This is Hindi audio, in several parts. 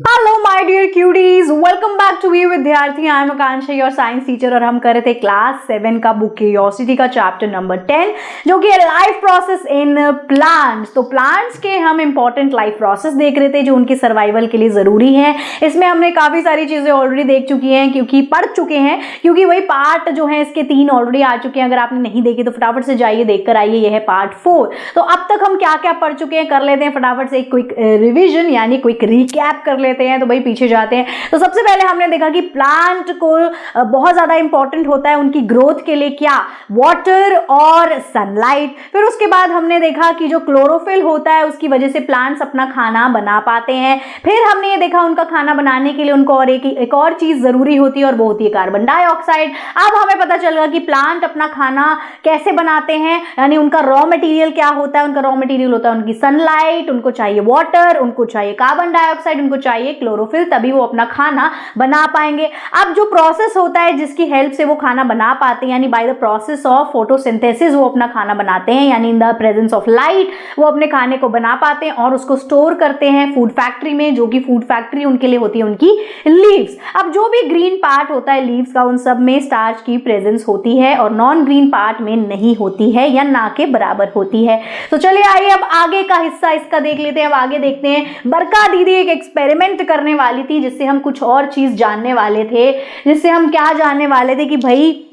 Hello my dear cuties, welcome back to we Vidyarthi. I am Akanksha, your science teacher, और हम कर रहे थे क्लास 7 का बुक क्यूरियोसिटी का चैप्टर नंबर 10 जो कि है लाइफ प्रोसेस इन प्लांट्स। तो प्लांट्स के हम इंपॉर्टेंट लाइफ प्रोसेस देख रहे थे जो उनके सर्वाइवल के लिए जरूरी है। इसमें हमने काफी सारी चीजें ऑलरेडी देख चुकी हैं, क्योंकि पढ़ चुके हैं, क्योंकि वही पार्ट जो है इसके 3 ऑलरेडी आ चुके हैं। अगर आपने नहीं देखी तो फटाफट से जाइए, देख कर आइए। यह है पार्ट 4। तो अब तक हम क्या क्या पढ़ चुके हैं कर लेते हैं फटाफट से एक क्विक रिविजन यानी क्विक रिकैप कर लेते हैं। तो भाई पीछे जाते हैं। तो सबसे पहले हमने देखा कि प्लांट को बहुत ज्यादा इंपॉर्टेंट होता है उनकी ग्रोथ के लिए क्या, वाटर और सनलाइट। फिर उसके बाद हमने देखा कि जो क्लोरोफिल होता है उसकी वजह से प्लांट्स अपना खाना बना पाते हैं। फिर हमने ये देखा उनका खाना बनाने के लिए उनको और एक और चीज जरूरी होती है और वो होती है कार्बन डाइऑक्साइड। अब हमें पता चल गया कि प्लांट अपना खाना कैसे बनाते हैं, यानी उनका रॉ मटेरियल क्या होता है। उनका रॉ मटेरियल होता है उनकी सनलाइट, उनको चाहिए वाटर, उनको चाहिए कार्बन डाइऑक्साइड, उनको चाहिए क्लोरोफिल, तभी वो अपना खाना बना पाएंगे। अब जो प्रोसेस होता है जिसकी हेल्प से वो खाना बना पाते हैं, यानी bye the process of photosynthesis वो अपना खाना बनाते हैं, यानी in the presence of light वो अपने खाने को बना पाते हैं और उसको स्टोर करते हैं फूड फैक्ट्री में, जो कि फूड फैक्ट्री उनके लिए होती है उनकी लीव्स। अब जो भी ग्रीन पार्ट होता है लीव्स का, उन सब में स्टार्च की प्रेजेंस होती है और नॉन ग्रीन पार्ट में नहीं होती है या ना के बराबर होती है। तो चलिए आइए अब आगे का हिस्सा इसका देख लेते हैं। अब आगे देखते हैं। बरका दीदी एक एक्सपेरिमेंट करने वाली थी जिससे हम कुछ और चीज जानने वाले थे। जिससे हम क्या जानने वाले थे कि भाई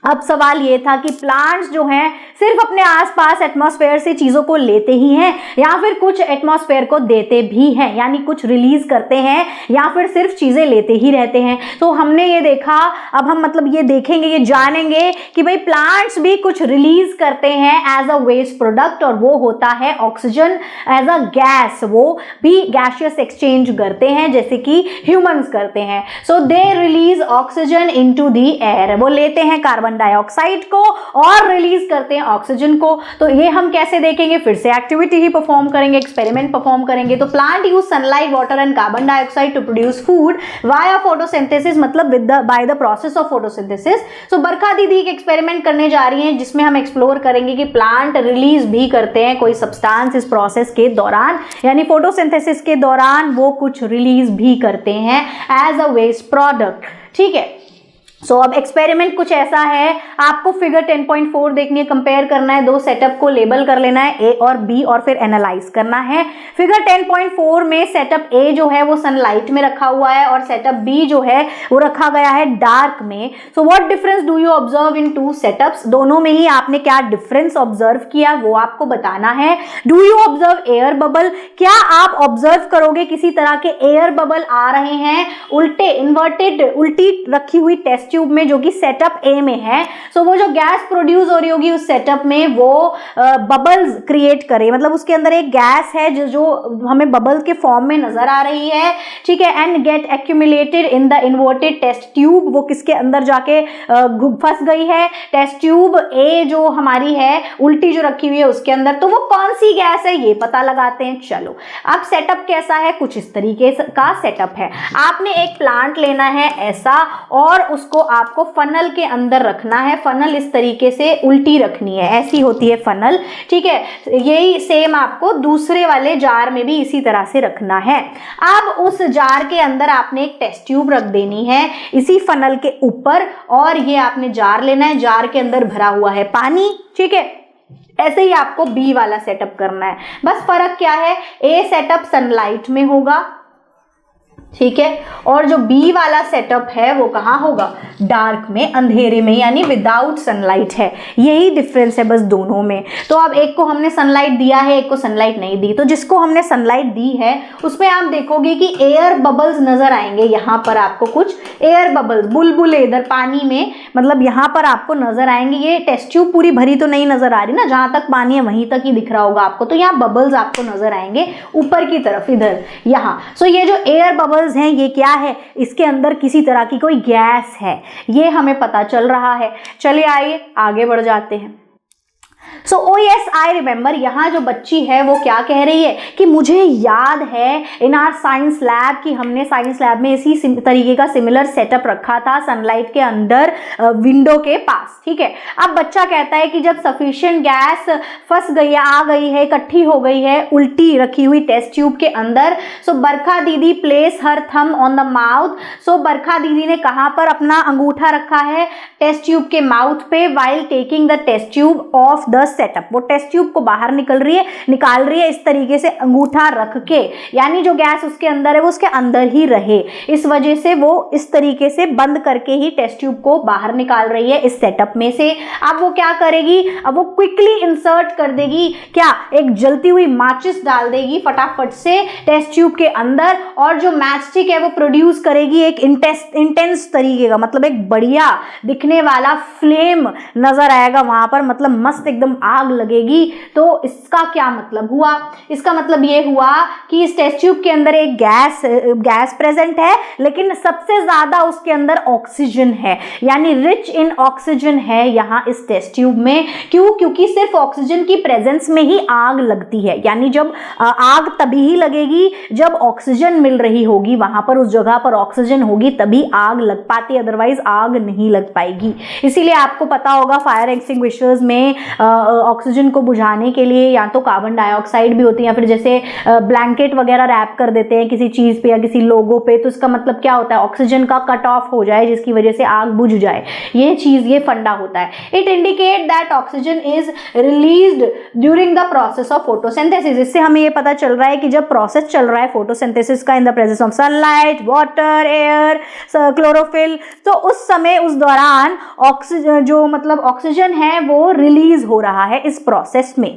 अब सवाल ये था कि प्लांट्स जो हैं सिर्फ अपने आसपास एटमॉस्फेयर से चीज़ों को लेते ही हैं या फिर कुछ एटमॉस्फेयर को देते भी हैं, यानी कुछ रिलीज करते हैं या फिर सिर्फ चीज़ें लेते ही रहते हैं। तो हमने ये देखा। अब हम मतलब ये देखेंगे, ये जानेंगे कि भाई प्लांट्स भी कुछ रिलीज करते हैं एज अ वेस्ट प्रोडक्ट, और वो होता है ऑक्सीजन एज अ गैस। वो भी गैसियस एक्सचेंज करते हैं जैसे कि ह्यूमंस करते हैं। So they release oxygen into the air. वो लेते हैं कार्बन डाइऑक्साइड को और रिलीज करते हैं ऑक्सीजन को। तो ये हम कैसे देखेंगे, फिर से एक्टिविटी ही परफॉर्म करेंगे, एक्सपेरिमेंट परफॉर्म करेंगे। तो plant use sunlight, water and carbon dioxide to produce food via photosynthesis, मतलब by the process of photosynthesis. So Barkha दीदी एक एक्सपेरिमेंट करने जा रही हैं जिसमें हम एक्सप्लोर करेंगे कि प्लांट रिलीज भी करते हैं कोई सब्सटेंस इस प्रोसेस के दौरान, यानी फोटोसिंथेसिस के दौरान वो कुछ रिलीज भी करते हैं एज अ वेस्ट प्रोडक्ट। ठीक है। सो अब एक्सपेरिमेंट कुछ ऐसा है, आपको फिगर 10.4 देखनी है, कंपेयर करना है, 2 सेटअप को लेबल कर लेना है, ए और बी, और फिर एनालाइज करना है। फिगर 10.4 में सेटअप ए जो है वो सनलाइट में रखा हुआ है और सेटअप बी जो है वो रखा गया है डार्क में। So what difference do you observe in 2 setups? दोनों में ही आपने क्या डिफरेंस ऑब्जर्व किया वो आपको बताना है। Do you observe air bubble? क्या आप ऑब्जर्व करोगे किसी तरह के एयर बबल आ रहे हैं उल्टे, इन्वर्टेड, उल्टी रखी हुई टेस्ट ट्यूब में, जो कि सेटअप ए में है। सो वो जो गैस प्रोड्यूस हो रही होगी उस सेटअप में वो बबल्स क्रिएट करे, मतलब उसके अंदर एक गैस है जो हमें बबल के फॉर्म में नजर आ रही है। ठीक है। And get accumulated in the inverted test tube. वो किसके अंदर जाके फंस गई है? टेस्ट ट्यूब ए जो हमारी है उल्टी जो रखी हुई है उसके अंदर। तो वो कौन सी गैस है ये पता लगाते हैं। चलो अब सेटअप कैसा है, कुछ इस तरीके का सेटअप है। आपने एक प्लांट लेना है ऐसा और उसको आपको फनल के अंदर रखना है। फनल इस तरीके से उल्टी रखनी है, ऐसी होती है फनल। ठीक है। यही सेम आपको दूसरे वाले जार में भी इसी तरह से रखना है। अब उस जार के अंदर आपने एक टेस्ट ट्यूब रख देनी है इसी फनल के ऊपर, और ये आपने जार लेना है, जार के अंदर भरा हुआ है पानी। ठीक है। ऐसे ही आपको बी वाला सेटअप करना है। बस फर्क क्या है, ए सेटअप सनलाइट में होगा, ठीक है, और जो बी वाला सेटअप है वो कहाँ होगा? डार्क में, अंधेरे में, यानी विदाउट सनलाइट है। यही डिफरेंस है बस दोनों में। तो अब एक को हमने सनलाइट दिया है, एक को सनलाइट नहीं दी। तो जिसको हमने सनलाइट दी है उसमें आप देखोगे कि एयर बबल्स नजर आएंगे। यहाँ पर आपको कुछ एयर बबल्स, बुलबुले इधर पानी में, मतलब यहाँ पर आपको नजर आएंगे। ये टेस्ट ट्यूब पूरी भरी तो नहीं नजर आ रही ना, जहां तक पानी है वहीं तक ही दिख रहा होगा आपको। तो यहाँ बबल्स आपको नजर आएंगे ऊपर की तरफ, इधर यहाँ। सो ये जो एयर बबल्स हैं ये क्या है? इसके अंदर किसी तरह की कोई गैस है, ये हमें पता चल रहा है। चलिए आइए आगे बढ़ जाते हैं। सो ओ यस आई रिमेंबर, यहाँ जो बच्ची है वो क्या कह रही है कि मुझे याद है इन आर साइंस लैब कि हमने साइंस लैब में इसी तरीके का सिमिलर सेटअप रखा था सनलाइट के अंदर विंडो के पास। ठीक है, अब बच्चा कहता है कि जब सफिशिएंट गैस फंस गई है, आ गई है, इकट्ठी हो गई है उल्टी रखी हुई टेस्ट ट्यूब के अंदर, सो बरखा दीदी place her thumb on the mouth, so Barkha दीदी ने कहाँ पर अपना अंगूठा रखा है, टेस्ट ट्यूब के माउथ पे, while taking the test tube of the setup, वो टेस्ट ट्यूब को बाहर निकाल रही है इस तरीके से अंगूठा रख के, यानी जो गैस उसके अंदर है वो उसके अंदर ही रहे, इस वजह से वो इस तरीके से बंद करके ही टेस्ट ट्यूब को बाहर निकाल रही है इस सेटअप में से। अब वो क्या करेगी, अब वो क्विकली इंसर्ट कर देगी क्या, एक जलती हुई माचिस डाल देगी फटाफट से टेस्ट ट्यूब के अंदर, और जो मैच स्टिक है वो प्रोड्यूस करेगी एक इंटेंस तरीके का, मतलब एक बढ़िया दिखने वाला फ्लेम नजर आएगा वहां पर, मतलब मस्त एकदम आग लगेगी। तो इसका क्या मतलब हुआ, इसका मतलब ये हुआ कि इस टेस्ट ट्यूब के अंदर एक गैस प्रेजेंट है, लेकिन सबसे ज्यादा उसके अंदर ऑक्सीजन है, यानी रिच इन ऑक्सीजन है यहाँ इस टेस्ट ट्यूब में। क्यों, क्योंकि सिर्फ ऑक्सीजन की प्रेजेंस में ही आग लगती है, यानी जब आग तभी ही लगेगी जब ऑक्सीजन मिल रही होगी, वहां पर उस जगह पर ऑक्सीजन होगी तभी आग लग पाती, अदरवाइज आग नहीं लग पाएगी। इसीलिए आपको पता होगा फायर एक्सटिंग्विशर्स में ऑक्सीजन को बुझाने के लिए या तो कार्बन डाइऑक्साइड भी होती है, या फिर जैसे ब्लैंकेट वगैरह रैप कर देते हैं किसी चीज पे या किसी लोगो पे, तो इसका मतलब क्या होता है, ऑक्सीजन का कट ऑफ हो जाए जिसकी वजह से आग बुझ जाए, ये चीज, ये फंडा होता है। It indicate that oxygen is released during the process of photosynthesis, इससे हमें ये पता चल रहा है कि जब प्रोसेस चल रहा है फोटोसिंथेसिस का in the presence of sunlight, water, air, chlorophyll, तो उस समय उस दौरान ऑक्सीजन जो मतलब ऑक्सीजन है वो रिलीज हो रहा है इस प्रोसेस में।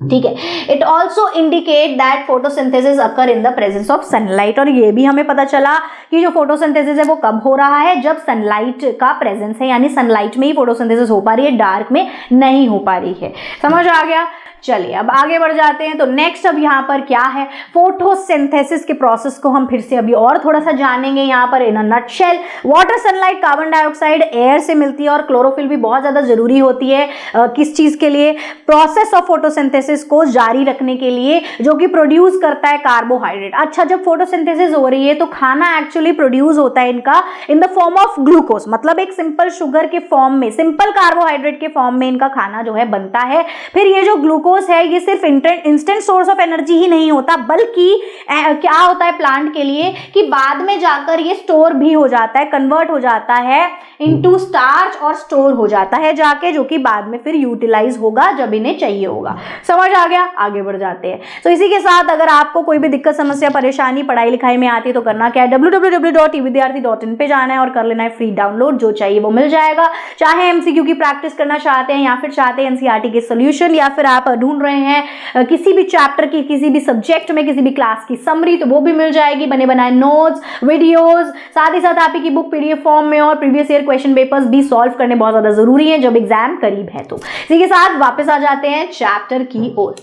ठीक है, it also indicate that photosynthesis occur in the presence of sunlight, और ये भी हमें पता चला कि जो फोटोसिंथेसिस है वो कब हो रहा है, जब सनलाइट का प्रेजेंस है, यानी सनलाइट में ही फोटोसिंथेसिस हो पा रही है, डार्क में नहीं हो पा रही है। समझ आ गया। चलिए अब आगे बढ़ जाते हैं। तो नेक्स्ट अब यहाँ पर क्या है, फोटोसिंथेसिस के प्रोसेस को हम फिर से अभी और थोड़ा सा जानेंगे। यहाँ पर in a nutshell, water, sunlight, carbon dioxide air से मिलती है, और क्लोरोफिल भी बहुत ज्यादा जरूरी होती है किस चीज के लिए, प्रोसेस ऑफ फोटोसिंथेसिस को जारी रखने के लिए, जो कि प्रोड्यूस करता है कार्बोहाइड्रेट। अच्छा, जब फोटोसिंथेसिस हो रही है तो खाना एक्चुअली प्रोड्यूस होता है इनका in the form of glucose, मतलब एक सिंपल शुगर के फॉर्म में, सिंपल कार्बोहाइड्रेट के फॉर्म में इनका खाना जो है बनता है। फिर ये जो ग्लूकोज है ये सिर्फ इंस्टेंट सोर्स ऑफ एनर्जी ही नहीं होता, बल्कि क्या होता है प्लांट के लिए कि बाद में जाकर ये स्टोर भी हो जाता है, कन्वर्ट हो जाता है इनटू स्टार्च और स्टोर हो जाता है जाके, जो कि बाद में फिर यूटिलाइज होगा जब इन्हें चाहिए होगा। समझ आ गया। आगे बढ़ जाते हैं। तो इसी के साथ अगर आपको कोई भी दिक्कत, समस्या, परेशानी पढ़ाई लिखाई में आती है तो करना क्या है, www.evidyarthi.in पे जाना है और कर लेना है फ्री डाउनलोड, जो चाहिए वो मिल जाएगा। चाहे एमसीक्यू की प्रैक्टिस करना चाहते हैं या फिर चाहते हैं एनसीईआरटी के सोल्यूशन, या फिर आप ढूंढ रहे हैं किसी भी चैप्टर की, किसी भी सब्जेक्ट में किसी भी क्लास की समरी, तो वो भी मिल जाएगी, बने बनाए नोट्स, वीडियोस, साथ ही साथ आप की बुक पीडीएफ फॉर्म में, और प्रीवियस ईयर क्वेश्चन पेपर्स भी सॉल्व करने बहुत ज्यादा जरूरी है जब एग्जाम करीब है। तो इसी के साथ वापस आ जाते हैं चैप्टर की ओर।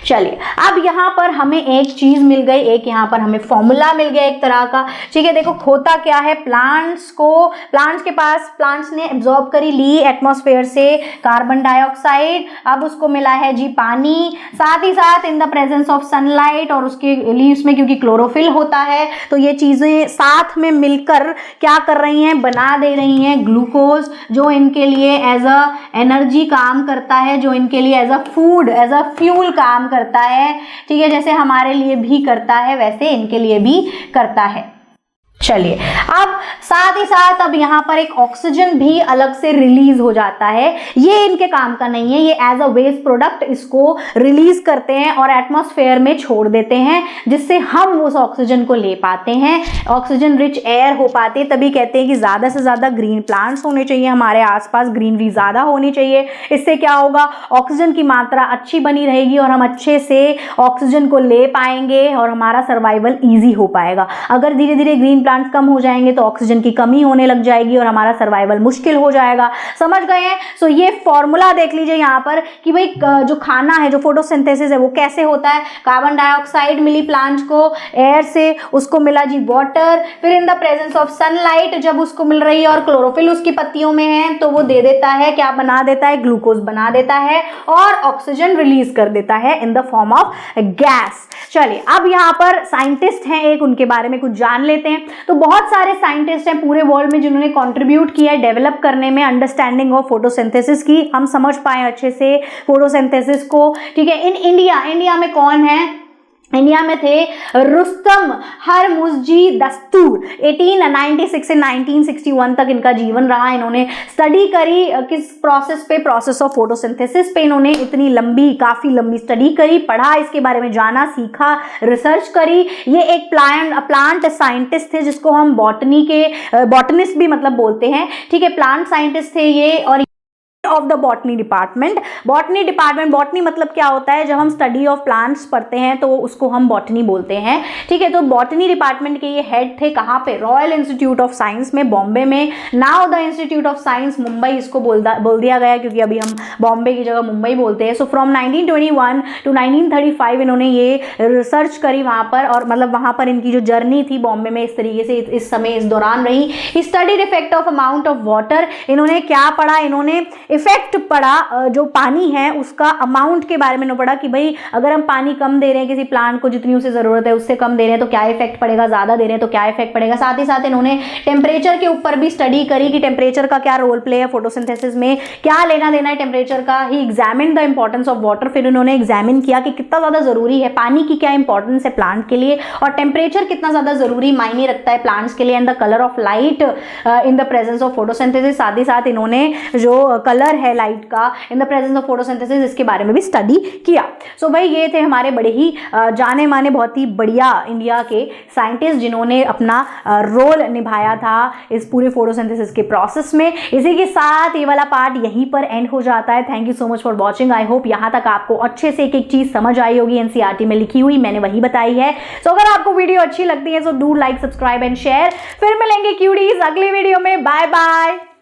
चलिए अब यहाँ पर हमें एक चीज मिल गई, एक यहाँ पर हमें फॉर्मूला मिल गया एक तरह का। ठीक है, देखो होता क्या है, प्लांट्स ने एब्जॉर्ब करी ली एटमॉस्फेयर से कार्बन डाइऑक्साइड, अब उसको मिला है जी पानी, साथ ही साथ in the presence of sunlight, और उसके लीव्स में क्योंकि क्लोरोफिल होता है, तो ये चीजें साथ में मिलकर क्या कर रही हैं, बना दे रही हैं ग्लूकोज, जो इनके लिए एज अ एनर्जी काम करता है, जो इनके लिए as a food, as a fuel काम करता है। ठीक है, जैसे हमारे लिए भी करता है वैसे इनके लिए भी करता है। चलिए अब साथ ही साथ अब यहाँ पर एक ऑक्सीजन भी अलग से रिलीज हो जाता है, ये इनके काम का नहीं है, ये एज अ वेस्ट प्रोडक्ट इसको रिलीज करते हैं और एटमॉस्फेयर में छोड़ देते हैं, जिससे हम उस ऑक्सीजन को ले पाते हैं, ऑक्सीजन रिच एयर हो पाते हैं। तभी कहते हैं कि ज्यादा से ज्यादा ग्रीन प्लांट्स होने चाहिए हमारे आसपास, ग्रीनरी ज्यादा होनी चाहिए। इससे क्या होगा, ऑक्सीजन की मात्रा अच्छी बनी रहेगी और हम अच्छे से ऑक्सीजन को ले पाएंगे और हमारा सर्वाइवल ईजी हो पाएगा। अगर धीरे धीरे ग्रीन प्लांट्स कम हो जाएंगे तो ऑक्सीजन की कमी होने लग जाएगी और हमारा सर्वाइवल मुश्किल हो जाएगा। समझ गए हैं? सो ये फॉर्मूला देख लीजिए यहाँ पर कि भाई जो खाना है, जो फोटोसिंथेसिस है वो कैसे होता है। कार्बन डाइऑक्साइड मिली प्लांट्स को एयर से, उसको मिला जी वाटर, फिर in the presence of sunlight जब उसको मिल रही है और क्लोरोफिल उसकी पत्तियों में है तो वो दे देता है, क्या बना देता है, ग्लूकोज बना देता है और ऑक्सीजन रिलीज कर देता है in the form of gas. चलिए अब यहाँ पर साइंटिस्ट हैं एक, उनके बारे में कुछ जान लेते हैं। तो बहुत सारे साइंटिस्ट हैं पूरे वर्ल्ड में जिन्होंने कंट्रीब्यूट किया है डेवलप करने में अंडरस्टैंडिंग ऑफ फोटोसिंथेसिस की, हम समझ पाए अच्छे से फोटोसिंथेसिस को। ठीक है, इन इंडिया में कौन है? इंडिया में थे रुस्तम हरमुज़जी दस्तूर। 1896 से 1961 तक इनका जीवन रहा। इन्होंने स्टडी करी किस प्रोसेस पे? प्रोसेस ऑफ फोटोसिंथेसिस पे इन्होंने इतनी लंबी, काफ़ी लंबी स्टडी करी, पढ़ा, इसके बारे में जाना, सीखा, रिसर्च करी। ये एक प्लांट साइंटिस्ट थे जिसको हम बॉटनिस्ट भी मतलब बोलते हैं। ठीक है, प्लांट साइंटिस्ट थे ये। और of the botany department, botany मतलब क्या होता है? जब हम स्टडी ऑफ प्लांट्स पढ़ते हैं तो उसको हम बॉटनी बोलते हैं। ठीक है, तो बॉटनी डिपार्टमेंट के ये हेड थे। कहाँ पे? रॉयल इंस्टीट्यूट ऑफ साइंस में, बॉम्बे में। Now the institute of science Mumbai इसको बोल दिया गया क्योंकि अभी हम बॉम्बे की जगह मुंबई बोलते हैं। सो फ्रॉम 1921 टू 1935 इन्होंने ये रिसर्च करी वहाँ पर, और मतलब वहाँ पर इनकी जो जर्नी थी बॉम्बे में इस तरीके से इस समय इस दौरान रही। He studied effect of amount of water. इन्होंने क्या पढ़ा? इन्होंने इफेक्ट पढ़ा, जो पानी है उसका अमाउंट के बारे में इन्होंने पढ़ा कि भाई अगर हम पानी कम दे रहे हैं किसी प्लांट को, जितनी उसे जरूरत है उससे कम दे रहे हैं तो क्या इफेक्ट पड़ेगा, ज्यादा दे रहे हैं तो क्या इफेक्ट पड़ेगा। साथ ही साथ इन्होंने टेम्परेचर के ऊपर भी स्टडी करी कि टेम्परेचर का क्या रोल प्ले है फोटोसिंथेसिस में, क्या लेना देना है टेम्परेचर का। He examine the importance of water. फिर इन्होंने एग्जामिन किया कि कितना ज्यादा जरूरी है, पानी की क्या इंपॉर्टेंस है प्लांट के लिए, और टेम्परेचर कितना ज्यादा जरूरी मायने रखता है प्लांट्स के लिए, and the colour of light in the presence of photosynthesis. साथ ही साथ इन्होंने जो कलर है लाइट का in the presence of photosynthesis, इसके बारे में भी स्टडी किया। सो भाई ये थे हमारे बड़े ही जाने माने, बहुत ही बढ़िया इंडिया के साइंटिस्ट जिन्होंने अपना रोल निभाया था इस पूरे फोटोसिंथेसिस के प्रोसेस में। इसी के साथ ये वाला पार्ट यहीं पर एंड हो जाता है। Thank you so much for watching. I hope यहाँ तक आपको अच्छे से एक एक चीज समझ आई होगी। एनसीईआरटी में लिखी हुई मैंने वही बताई है। सो अगर आपको वीडियो अच्छी लगती है तो do like, subscribe and share. फिर मिलेंगे क्यूडीज अगली वीडियो में। Bye bye.